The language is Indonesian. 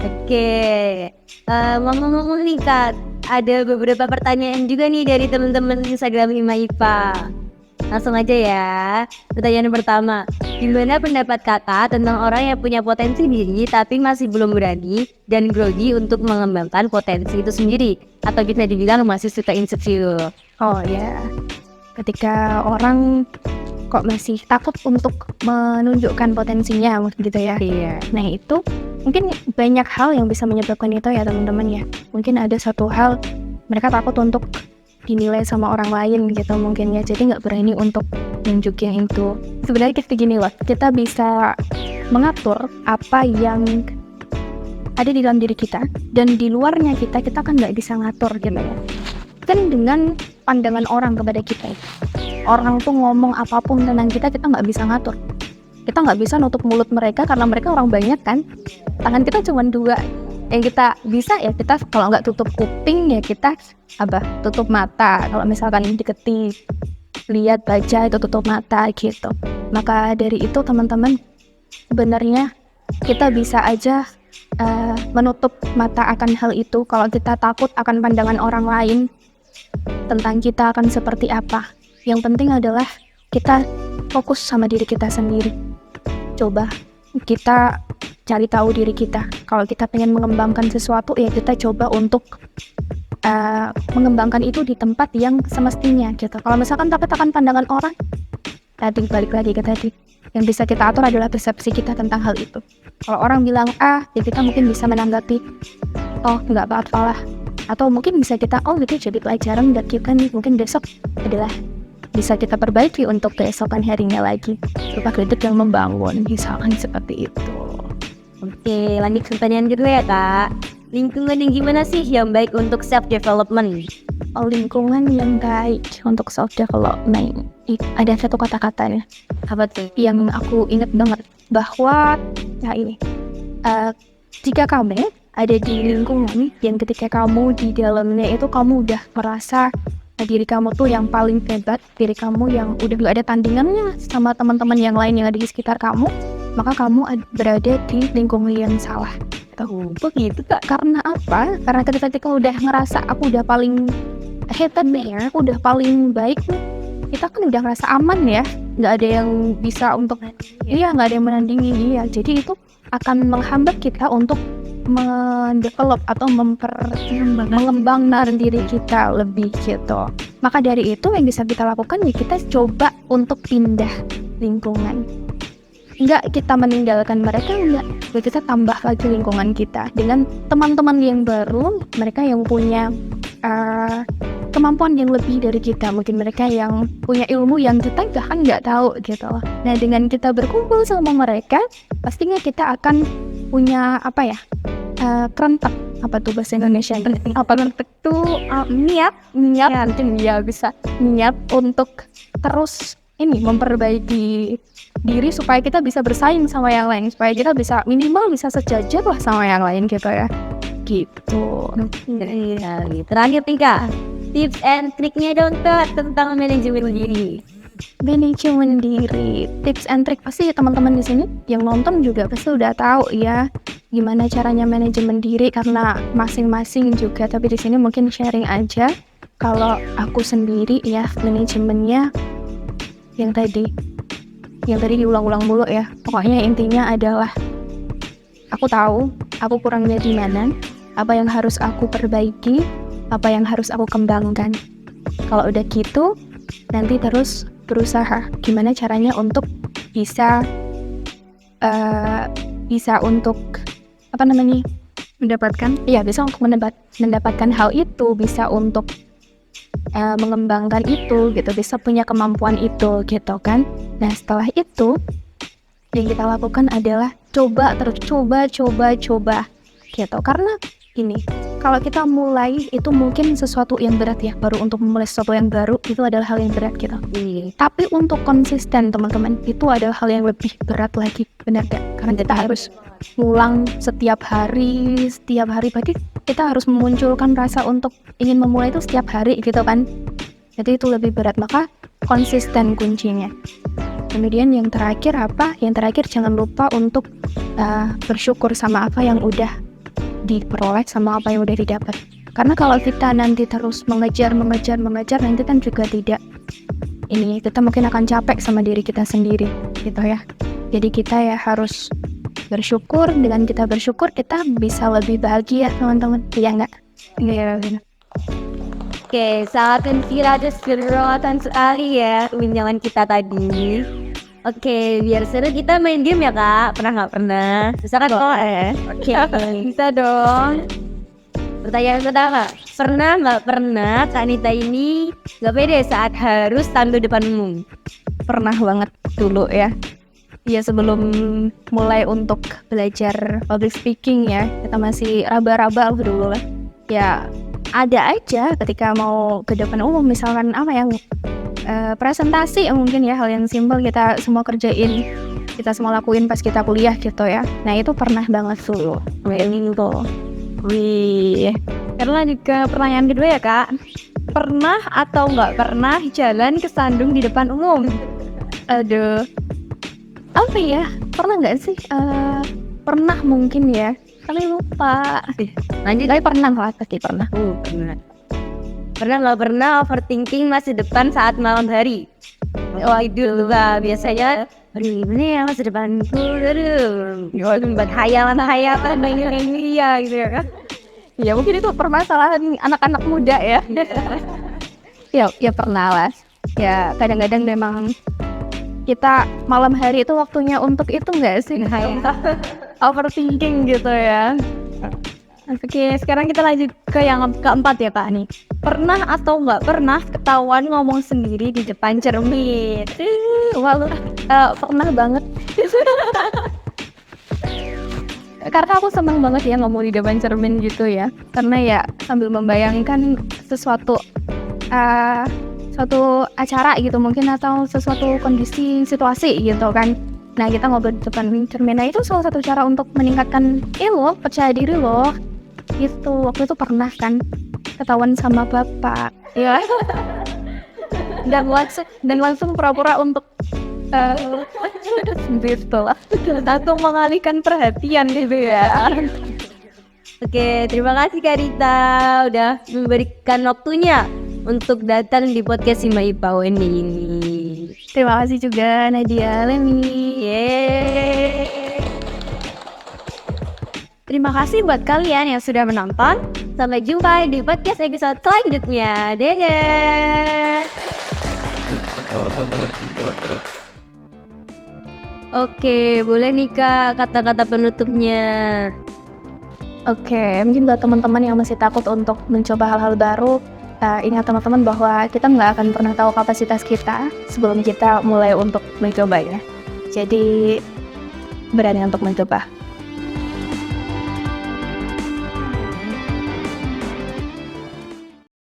Oke, ngomong-ngomong nih Kak, ada beberapa pertanyaan juga nih dari teman-teman Instagram Hima IPA. Langsung aja ya. Pertanyaan pertama, gimana pendapat Kakak tentang orang yang punya potensi diri tapi masih belum berani dan grogi untuk mengembangkan potensi itu sendiri? Atau bisa dibilang masih suka insecure? Oh ya, ketika orang kok masih takut untuk menunjukkan potensinya gitu ya. Iya. Nah itu mungkin banyak hal yang bisa menyebabkan itu ya teman-teman ya. Mungkin ada satu hal mereka takut untuk dinilai sama orang lain gitu mungkin ya. Jadi nggak berani untuk nunjukin itu. Sebenarnya kita gini loh, kita bisa mengatur apa yang ada di dalam diri kita dan di luarnya kita kan nggak bisa ngatur gitu ya. Kan dengan pandangan orang kepada kita, orang tuh ngomong apapun tentang kita nggak bisa ngatur. Kita nggak bisa nutup mulut mereka karena mereka orang banyak kan. Tangan kita cuma dua. Yang kita bisa ya kita kalau nggak tutup kuping ya kita tutup mata. Kalau misalkan diketik, lihat, baca itu tutup mata gitu. Maka dari itu teman-teman sebenarnya kita bisa aja menutup mata akan hal itu kalau kita takut akan pandangan orang lain tentang kita akan seperti apa. Yang penting adalah kita fokus sama diri kita sendiri. Coba kita cari tahu diri kita. Kalau kita pengen mengembangkan sesuatu ya kita coba untuk mengembangkan itu di tempat yang semestinya gitu. Kalau misalkan takut akan pandangan orang, tadi balik lagi ke tadi, yang bisa kita atur adalah persepsi kita tentang hal itu. Kalau orang bilang A, ya kita mungkin bisa menanggapi, oh nggak apa-apa lah. Atau mungkin bisa kita, oh itu jadi pelajaran dan kita nih mungkin besok adalah bisa kita perbaiki untuk keesokan harinya lagi. Berupa kritik yang membangun, misalkan seperti itu. Oke, lanjut ke pertanyaan kedua ya Kak. Lingkungan yang gimana sih yang baik untuk self-development? Oh, lingkungan yang baik untuk self-development. Ada satu kata-katanya Apa tuh? yang aku ingat banget, bahwa ya ini, jika kamu ada di lingkungan yang ketika kamu di dalamnya itu kamu udah merasa diri kamu tuh yang paling hebat, diri kamu yang udah gak ada tandingannya sama teman-teman yang lain yang ada di sekitar kamu, maka kamu berada di lingkungan yang salah. Begitu Kak. Karena apa? Karena ketika udah ngerasa aku udah paling hebat nih ya, aku udah paling baik nih, kita kan udah ngerasa aman ya, nggak ada yang bisa untuk nggak ada yang menandingi dia. Jadi itu akan menghambat kita untuk mendevelop atau mengembangkan diri kita lebih gitu. Maka dari itu yang bisa kita lakukan ya kita coba untuk pindah lingkungan. Enggak kita meninggalkan mereka, enggak, kita tambah lagi lingkungan kita dengan teman-teman yang baru, mereka yang punya kemampuan yang lebih dari kita, mungkin mereka yang punya ilmu yang kita bahkan nggak tahu gitu. Nah dengan kita berkumpul sama mereka, pastinya kita akan punya kerentek, apa tuh bahasa Indonesia? Kerentek tuh niat mungkin ya bisa niat untuk terus memperbaiki diri supaya kita bisa bersaing sama yang lain, supaya kita bisa minimal bisa sejajar lah sama yang lain gitu ya. Gitu. Terakhir nih Kak, tips and triknya dong Kak tentang manajemen diri. Manajemen diri, tips and trik pasti teman-teman di sini yang nonton juga pasti udah tahu ya gimana caranya manajemen diri karena masing-masing juga. Tapi di sini mungkin sharing aja. Kalau aku sendiri ya manajemennya yang tadi diulang-ulang mulu ya. Pokoknya intinya adalah aku tahu aku kurangnya di mana, apa yang harus aku perbaiki, apa yang harus aku kembangkan. Kalau udah gitu, nanti terus berusaha gimana caranya untuk bisa untuk bisa untuk mendapatkan hal itu, bisa untuk mengembangkan itu gitu, bisa punya kemampuan itu gitu kan. Nah setelah itu yang kita lakukan adalah coba gitu. Karena ini kalau kita mulai itu mungkin sesuatu yang berat ya, baru untuk memulai sesuatu yang baru itu adalah hal yang berat gitu. Tapi untuk konsisten teman-teman itu adalah hal yang lebih berat lagi, benar gak? Karena kita harus ngulang setiap hari berarti kita harus memunculkan rasa untuk ingin memulai itu setiap hari gitu kan. Jadi itu lebih berat, maka konsisten kuncinya. Kemudian yang terakhir jangan lupa untuk bersyukur sama apa yang udah diperoleh sama apa yang udah didapat. Karena kalau kita nanti terus mengejar, nanti kan juga tidak kita mungkin akan capek sama diri kita sendiri gitu ya. Jadi kita ya harus bersyukur, dengan kita bersyukur kita bisa lebih bahagia teman-teman, iya nggak? Iya. Oke, sangat inspiratif sekali ya perbincangan kita tadi. Oke, biar seru kita main game ya kak. Pernah nggak pernah? Bisa kan? Oke, bisa dong. Pertanyaan pertama, pernah nggak pernah Kak Nita ini nggak pede saat harus tampil depan umum? Pernah banget dulu ya. Ya sebelum mulai untuk belajar public speaking ya, kita masih raba-raba dulu lah. Ya ada aja ketika mau ke depan umum, misalkan apa yang presentasi mungkin ya, hal yang simpel kita semua kerjain, kita semua lakuin pas kita kuliah gitu ya. Nah itu pernah banget dulu. Wih, karena juga pertanyaan kedua ya kak, pernah atau nggak pernah jalan ke Sandung di depan umum? Aduh, apa ya? Pernah nggak sih? Pernah mungkin ya, tapi lupa. Lanjut. Tapi pernah lah, pasti pernah. Pernah. Pernah nggak pernah overthinking masa depan saat malam hari? Wah itu lah biasanya. Aduh ini ya masa depanku. Aduh, buat hayalan ini ya gitu ya kan? Ya mungkin itu permasalahan anak-anak muda ya. ya pernah lah. Ya kadang-kadang memang kita malam hari itu waktunya untuk itu nggak sih? Overthinking gitu ya. Oke, sekarang kita lanjut ke yang keempat ya kak nih. Pernah atau nggak pernah ketahuan ngomong sendiri di depan cermin? Pernah banget. Karena aku senang banget ya ngomong di depan cermin gitu ya. Karena ya sambil membayangkan suatu acara gitu mungkin, atau sesuatu kondisi situasi gitu kan. Nah kita ngobrol di depan cermin, nah itu salah satu cara untuk meningkatkan percaya diri loh. Gitu, waktu itu pernah kan ketahuan sama bapak ya. dan langsung pura-pura untuk gitu lah, Atau mengalihkan perhatian gitu ya. Oke, terima kasih Kak Rita udah memberikan waktunya untuk datang di podcast Himaipa ini. Terima kasih juga Nadia Lemi. Yeay. Terima kasih buat kalian yang sudah menonton. Sampai jumpa di podcast episode selanjutnya. Dadah. Oke, boleh nih Kak kata-kata penutupnya. Oke, mungkin buat teman-teman yang masih takut untuk mencoba hal-hal baru, ingat teman-teman bahwa kita nggak akan pernah tahu kapasitas kita sebelum kita mulai untuk mencobanya. Jadi berani untuk mencoba.